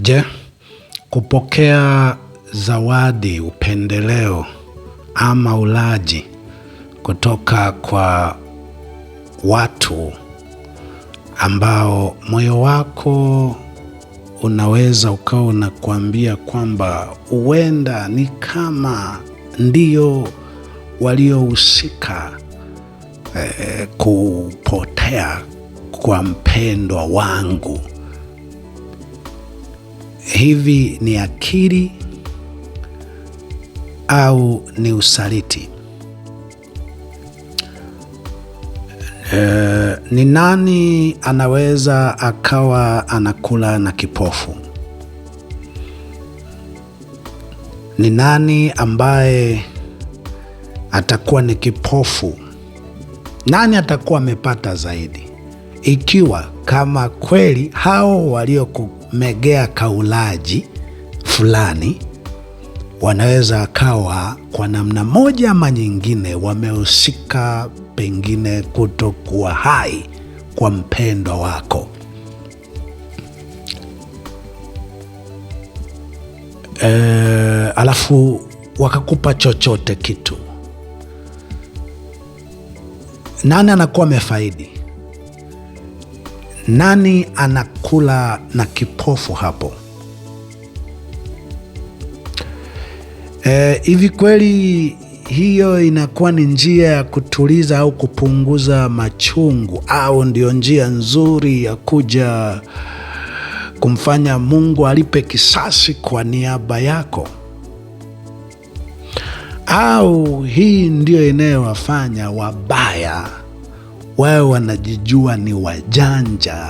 Je, kupokea zawadi, upendeleo ama ulaji kutoka kwa watu ambao moyo wako unaweza ukawa unakuambia kwamba huenda ni kama ndio waliohusika kupotea kwa mpendwa wangu. Hivi ni akili au ni usaliti? Ni nani anaweza akawa anakula na kipofu? Ni nani ambaye atakuwa ni kipofu? Nani atakuwa amepata zaidi? Ikiwa kama kweli hao waliokumegea kaulaji fulani wanaweza akawa kwa namna moja ama nyingine wamehusika pengine kutokuwa hai kwa mpendwa wako. Alafu wakakupa chochote kitu, nani anakuwa amefaidi? Nani anakula na kipofu hapo? Hivi kweli hiyo inakuwa ni njia ya kutuliza au kupunguza machungu, au ndio njia nzuri ya kuja kumfanya Mungu alipe kisasi kwa niaba yako? Au hii ndio inayowafanya wabaya wawe wanajijua ni wajanja,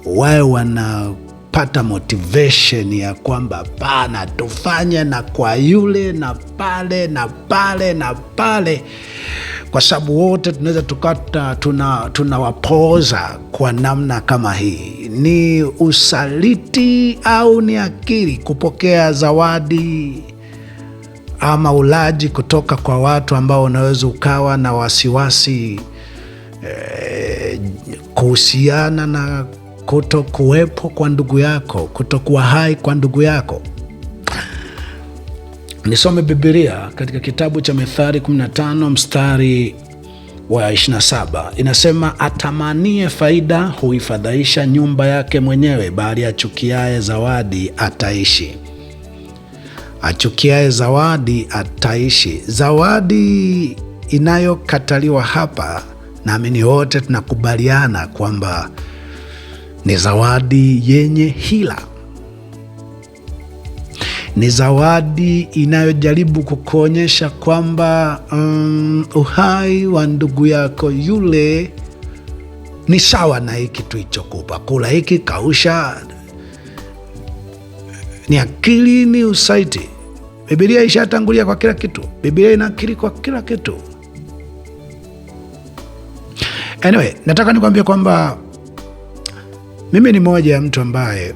wawe wanapata motivation ya kwamba pana tufanye na kwa yule na pale na pale na pale, kwa sababu wote tunaweza tukata tunawapoza kwa namna kama hii? Ni usaliti au ni akili kupokea zawadi ama ulaji kutoka kwa watu ambao unaweza ukawa na wasiwasi kuhusiana na kuto kuwepo kwa ndugu yako, kutokuwa hai kwa ndugu yako? Nisome Biblia katika kitabu cha Methali 15 mstari wa 27. Inasema, atamanie faida huifadhaisha nyumba yake mwenyewe, bali achukiaye zawadi ataishi. Achukiaye zawadi ataishi. Zawadi inayokataliwa hapa, naamini wote tunakubaliana kwamba ni zawadi yenye hila. Ni zawadi inayojaribu kukuonyesha kwamba uhai wa ndugu yako yule ni sawa na hiki tulichokupa. Kula hiki, kausha. Ni akili, ni usaliti. Biblia ishatangulia kwa kila kitu. Biblia ina akili kwa kila kitu. Anyway, nataka nikwambie kwamba mimi ni moja ya mtu ambaye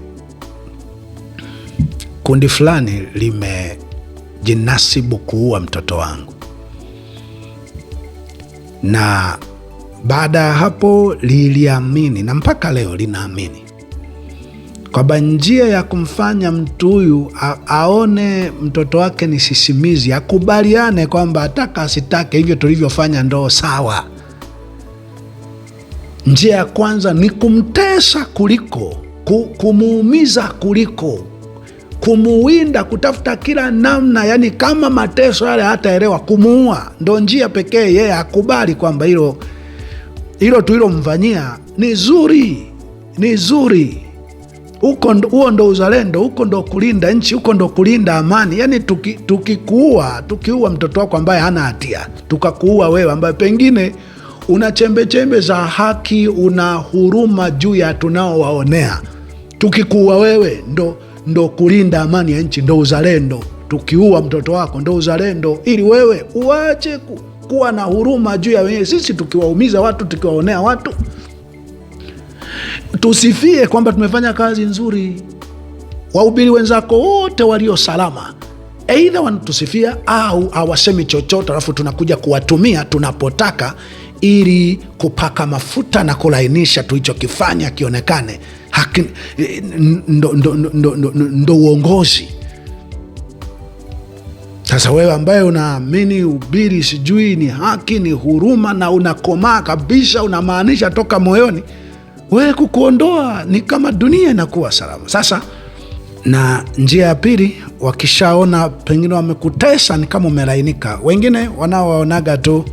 kundi fulani limejinasibu kuua mtoto wangu, na baada ya hapo liliamini na mpaka leo linaamini kwamba njia ya kumfanya mtu huyu aone mtoto wake ni sisimizi, akubaliane kwamba ataka asitake hivyo tulivyofanya ndo sawa. Njia ya kwanza ni kumtesa kuliko kumuumiza, kuliko kumuwinda, kutafuta kila namna, yani kama mateso yale hataelewa, kumuua. Ndo njia pekee yeye akubali kwamba hilo tulilomfanyia ni zuri, ni zuri. Huo ndo uzalendo, huko ndo kulinda nchi, huko ndo kulinda amani. Yani tukiua mtoto wako ambaye hana hatia, tukakuua wewe ambaye pengine una chembe za haki, una huruma juu ya tunaowaonea, tukikuua wewe ndo kulinda amani ya nchi, ndo uzalendo. Tukiua mtoto wako ndo uzalendo, ili wewe uache kuwa na huruma juu ya wenyewe. Sisi tukiwaumiza watu, tukiwaonea watu, tusifie kwamba tumefanya kazi nzuri. Wahubiri wenzako wote walio salama, aidha wanatusifia au hawasemi chochote, alafu tunakuja kuwatumia tunapotaka, ili kupaka mafuta na kulainisha tulichokifanya kionekane ndo uongozi. Sasa wewe ambaye unaamini ubiri sijui ni haki, ni huruma, na unakomaa kabisa, unamaanisha toka moyoni, wewe kukuondoa ni kama dunia inakuwa salama. Sasa na njia ya pili, wakishaona pengine wamekutesa ni kama umelainika. Wengine wanaowaonaga tu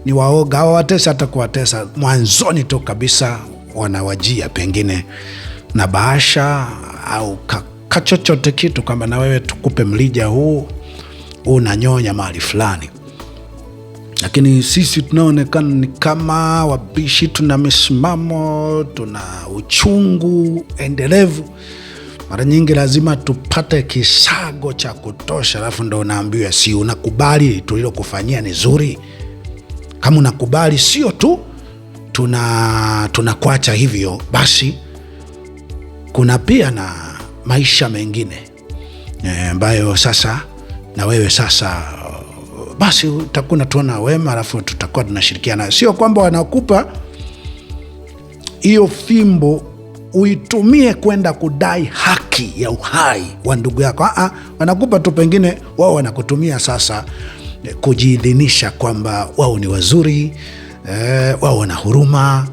ni waoga, hawatesa hata kuwatesa. Mwanzoni tu kabisa wanawajia pengine na bahasha au kachochote kitu, kwamba na wewe tukupe mlija huu unanyonya mahali fulani. Lakini sisi tunaonekana ni kama wabishi, tuna misimamo, tuna uchungu endelevu. Mara nyingi lazima tupate kisago cha kutosha, alafu ndo unaambiwa si unakubali tulilokufanyia ni zuri. Kama unakubali, sio tu tunakuacha hivyo, basi kuna pia na maisha mengine ambayo sasa na wewe sasa basi utakuwa tuona wema, alafu tutakuwa tunashirikiana. Sio kwamba wanakupa hiyo fimbo uitumie kwenda kudai haki ya uhai wa ndugu yako. Wanakupa tu, pengine wao wanakutumia sasa kujiidhinisha kwamba wao ni wazuri, wao wana huruma,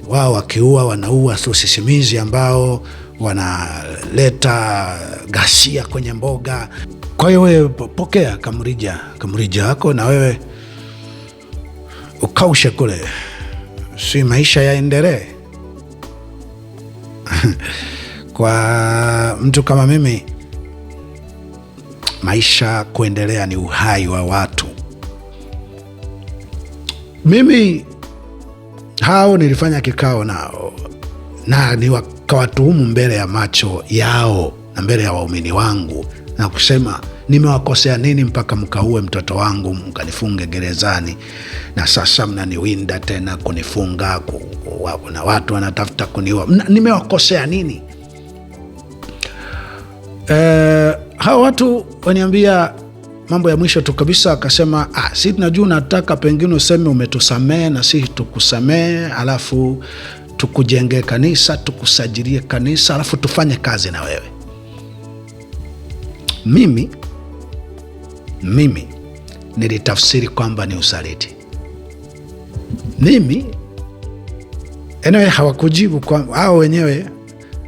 wao wakiua wanaua tu sisimizi ambao wanaleta ghasia kwenye mboga. Kwa hiyo wewe pokea kamrija wako, na wewe ukaushe kule, si maisha yaendelee. Kwa mtu kama mimi, maisha kuendelea ni uhai wa watu. Mimi hao nilifanya kikao nao na nikawatuhumu mbele ya macho yao na mbele ya waumini wangu, na kusema nimewakosea nini mpaka mkaue mtoto wangu, mkanifunge gerezani, na sasa mnaniwinda tena kunifunga, na watu wanatafuta kuniua. Nimewakosea nini? Hao watu waniambia mambo ya mwisho tu kabisa, akasema si tunajua unataka pengine useme umetusamee na sisi tukusamee, alafu tukujenge kanisa, tukusajirie kanisa, alafu tufanye kazi na wewe. Mimi nilitafsiri kwamba ni usaliti. Enyewe hawakujibu kwamba hao wenyewe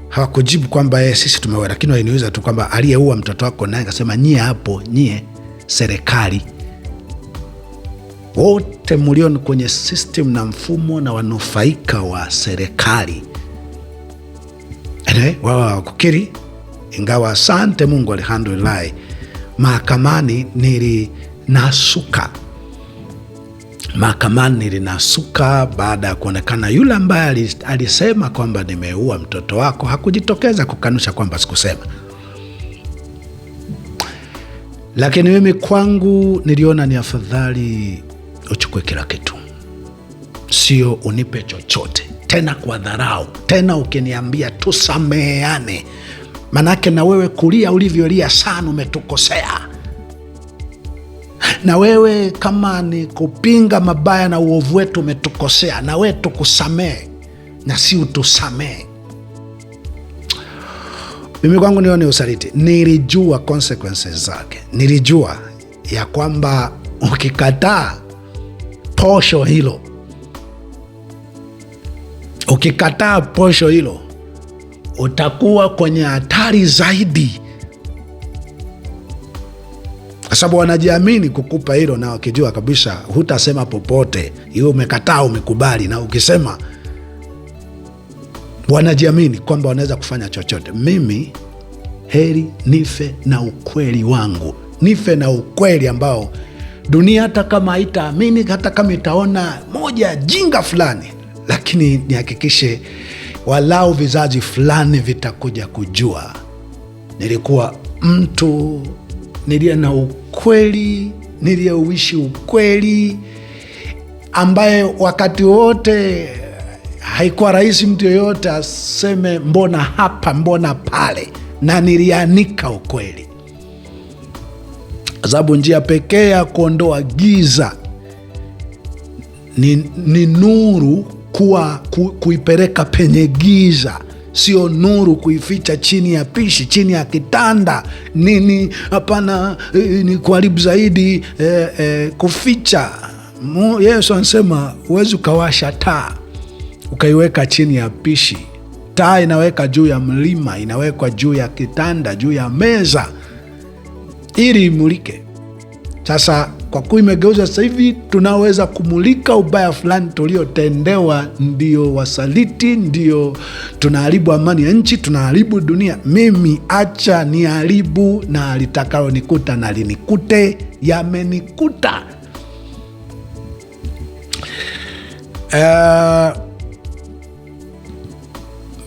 hawakujibu kwamba sisi tumeua, lakini waliniuliza tu kwamba aliyeua mtoto wako naye. Akasema nyie serikali wote mlioni kwenye system na mfumo na wanufaika wa serikali, wao hawakukiri, ingawa asante Mungu, alhamdulillah, mahakamani nilinasuka baada ya kuonekana yule ambaye alisema kwamba nimeua mtoto wako hakujitokeza kukanusha kwamba sikusema. Lakini mimi kwangu niliona ni afadhali uchukue kila kitu, sio unipe chochote tena kwa dharau, tena ukiniambia tusameheane. Manake na wewe kulia ulivyolia sana umetukosea, na wewe kama ni kupinga mabaya na uovu wetu umetukosea, na wewe tukusamehe na si utusamehe. Mimi kwangu nione usaliti. Nilijua consequences zake, nilijua ya kwamba ukikataa posho hilo utakuwa kwenye hatari zaidi, kwa sababu wanajiamini kukupa hilo, na wakijua kabisa hutasema popote, hiyo umekataa umekubali, na ukisema wanajiamini kwamba wanaweza kufanya chochote. Mimi heri nife na ukweli wangu, nife na ukweli ambao dunia hata kama haitaamini, hata kama itaona moja jinga fulani, lakini nihakikishe walau vizazi fulani vitakuja kujua nilikuwa mtu niliye na ukweli, niliyeuishi ukweli, ambaye wakati wote haikuwa rahisi mtu yoyote aseme mbona hapa mbona pale, na nilianika ukweli, sababu njia pekee ya kuondoa giza ni nuru kuipeleka penye giza, sio nuru kuificha chini ya pishi, chini ya kitanda nini. Hapana, ni kuharibu zaidi kuficha. Yesu anasema huwezi ukawasha taa ukaiweka chini ya pishi. Taa inaweka juu ya mlima, inawekwa juu ya kitanda, juu ya meza ili imulike. Sasa kwa kuwa imegeuza, sasa hivi tunaweza kumulika ubaya fulani tuliotendewa. Ndio wasaliti, ndio tunaharibu amani ya nchi, tunaharibu dunia. Mimi acha niharibu, na litakalo nikuta na linikute, yamenikuta.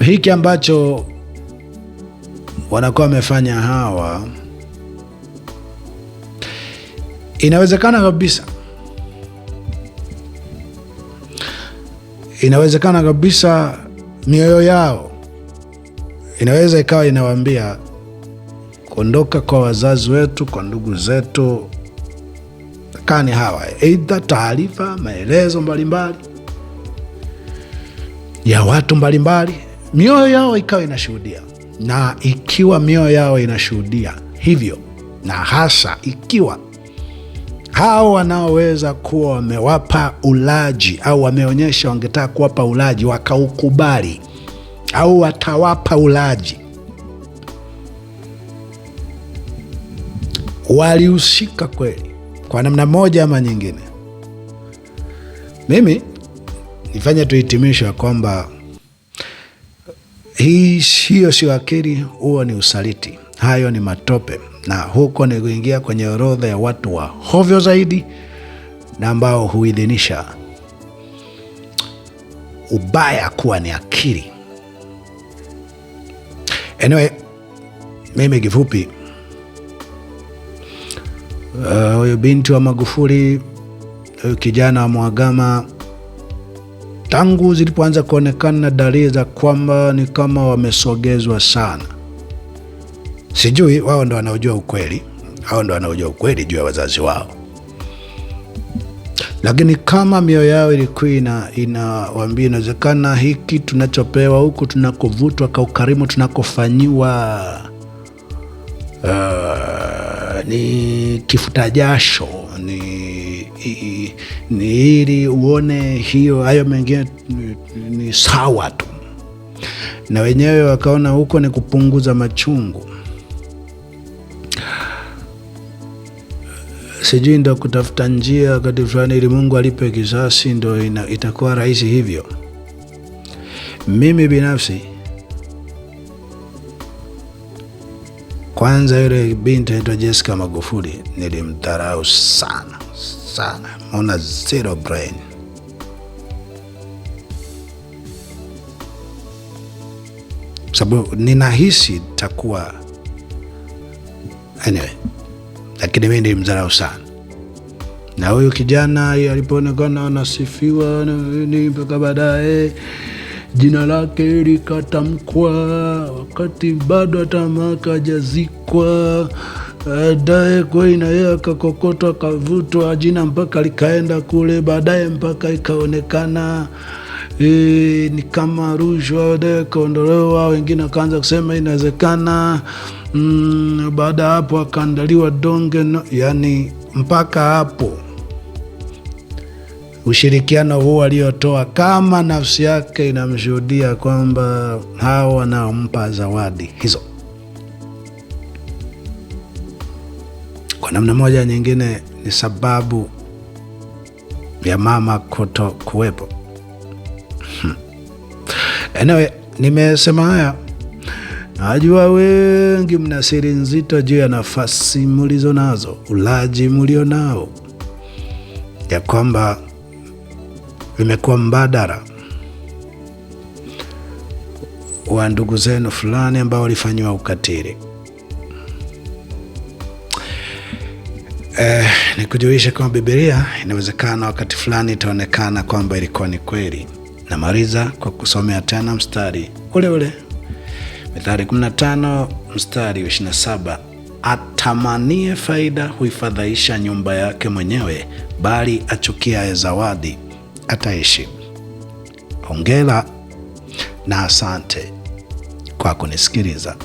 Hiki ambacho wanakuwa wamefanya hawa, inawezekana kabisa mioyo yao inaweza ikawa inawaambia kuondoka kwa wazazi wetu, kwa ndugu zetu, kani hawa, aidha taarifa, maelezo mbalimbali ya watu mbalimbali, mioyo yao ikawa inashuhudia. Na ikiwa mioyo yao inashuhudia hivyo, na hasa ikiwa hao wanaoweza kuwa wamewapa ulaji au wameonyesha wangetaka kuwapa ulaji wakaukubali, au watawapa ulaji, walihusika kweli kwa namna moja ama nyingine, mimi nifanye tuhitimisha kwamba hiyo sio akili, huo ni usaliti, hayo ni matope, na huko ni kuingia kwenye orodha ya watu wa hovyo zaidi na ambao huidhinisha ubaya kuwa ni akili. Anyway, mimi kifupi, huyu binti wa Magufuli, huyu kijana wa Mhagama, tangu zilipoanza kuonekana dalili za kwamba ni kama wamesogezwa sana, sijui wao ndo wanaojua ukweli, hao ndo wanaojua ukweli juu ya wazazi wao, lakini kama mioyo yao ilikuwa inawaambia inawezekana hiki tunachopewa huku, tunakovutwa kwa ukarimu, tunakofanyiwa ni kifuta jasho, ni ili uone hiyo, hayo mengine ni sawa tu, na wenyewe wakaona huko ni kupunguza machungu, sijui ndo kutafuta njia wakati fulani ili Mungu alipe kisasi, ndo itakuwa rahisi hivyo. Mimi binafsi, kwanza yule binti anaitwa Jessica Magufuli nilimdharau sana sana, ona zero brain. Sababu ninahisi takuwa anyway, lakini mimi nilimdharau sana. Na huyu kijana alipoonekana anasifiwa ni mpaka baadaye jina lake likatamkwa wakati bado atamaka hajazikwa, baadaye kweli na yeye akakokotwa, akavutwa jina mpaka likaenda kule, baadaye mpaka ikaonekana ni kama rushwa, baadaye kaondolewa, wengine akaanza kusema inawezekana, baada hapo akaandaliwa donge yani mpaka hapo ushirikiano huu aliotoa, kama nafsi yake inamshuhudia kwamba hao wanaompa zawadi hizo kwa namna moja nyingine ni sababu ya mama kuto kuwepo. Anyway, nimesema haya, najua wengi mna siri nzito juu ya nafasi mlizo nazo, ulaji mlio nao, ya kwamba vimekuwa mbadala wa ndugu zenu fulani ambao walifanyiwa ukatili. Nikujulisha kwamba Biblia inawezekana wakati fulani itaonekana kwamba ilikuwa ni kweli. Namaliza kwa kusomea tena mstari ule ule, Mithali 15 mstari 27, atamanie faida huifadhaisha nyumba yake mwenyewe, bali achukiaye zawadi ataishi. Hongera na asante kwa kunisikiliza.